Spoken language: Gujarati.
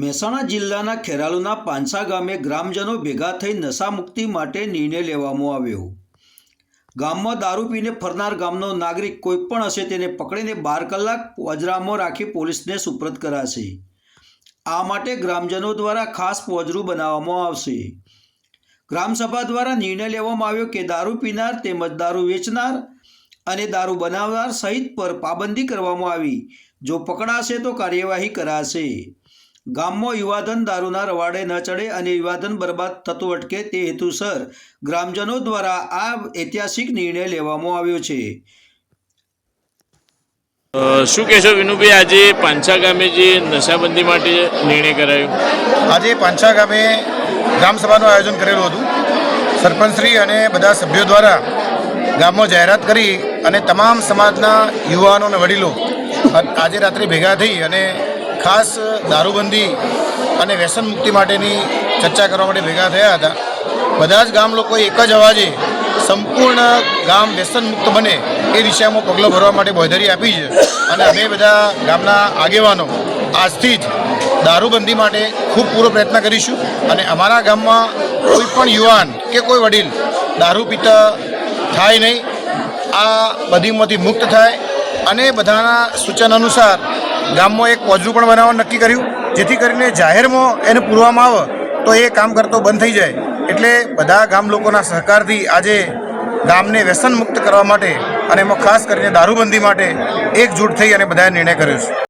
મહેસાણા જિલ્લાના ખેરાલુના પાંસા ગામે ગ્રામજનો ભેગા થઈ નશામુક્તિ માટે નિર્ણય લેવામાં આવ્યો। ગામમાં દારૂ પીને ફરનાર ગામનો નાગરિક કોઈપણ હશે તેને પકડીને 12 કલાક પોજરામાં રાખી પોલીસને સુપ્રત કરાશે। આ માટે ગ્રામજનો દ્વારા ખાસ પોજરું બનાવવામાં આવશે। ગ્રામસભા દ્વારા નિર્ણય લેવામાં આવ્યો કે દારૂ પીનાર તેમજ દારૂ વેચનાર અને દારૂ બનાવનાર સહિત પર પાબંદી કરવામાં આવી। જો પકડાશે તો કાર્યવાહી કરાશે। ગામમાં યુવાધન દારૂના રવાડે ન ચડે અને યુવાધન બરબાદ થતું અટકે તે હેતુસર ગ્રામજનો દ્વારા આ ઐતિહાસિક નિર્ણય લેવામાં આવ્યો છે। શું કહેશો વિનુભાઈ, આજે પાંસા ગામે જે નશાબંધી માટે નિર્ણય કરાયો? આજે પાંસા ગામે ગ્રામસભાનું આયોજન કરેલું હતું। સરપંચશ્રી અને બધા સભ્યો દ્વારા ગામમાં જાહેરાત કરી અને તમામ સમાજના યુવાનો અને વડીલો આજે રાત્રે ભેગા થઈ અને ખાસ દારૂબંધી અને વ્યસન મુક્તિ માટેની ચર્ચા કરવા માટે ભેગા થયા હતા। બધા જ ગામ લોકોએ એક જ અવાજે સંપૂર્ણ ગામ વ્યસન મુક્ત બને એ દિશામાં પગલાં ભરવા માટે બાંહેધરી આપી છે અને અમે બધા ગામના આગેવાનો આજથી જ દારૂબંધી માટે ખૂબ પૂરો પ્રયત્ન કરીશું અને અમારા ગામમાં કોઈ પણ યુવાન કે કોઈ વડીલ દારૂ પીતા થાય નહીં, આ બધીમાંથી મુક્ત થાય અને બધાના સૂચન અનુસાર ગામમાં એક પોજરું પણ બનાવવાનું નક્કી કર્યું, જેથી કરીને જાહેરમાં એને પૂરવામાં આવે તો એ કામ કરતો બંધ થઈ જાય। એટલે બધા ગામ લોકોના સહકારથી આજે ગામને વ્યસન મુક્ત કરવા માટે અને એમાં ખાસ કરીને દારૂબંધી માટે એકજૂટ થઈ અને બધાએ નિર્ણય કર્યો છે।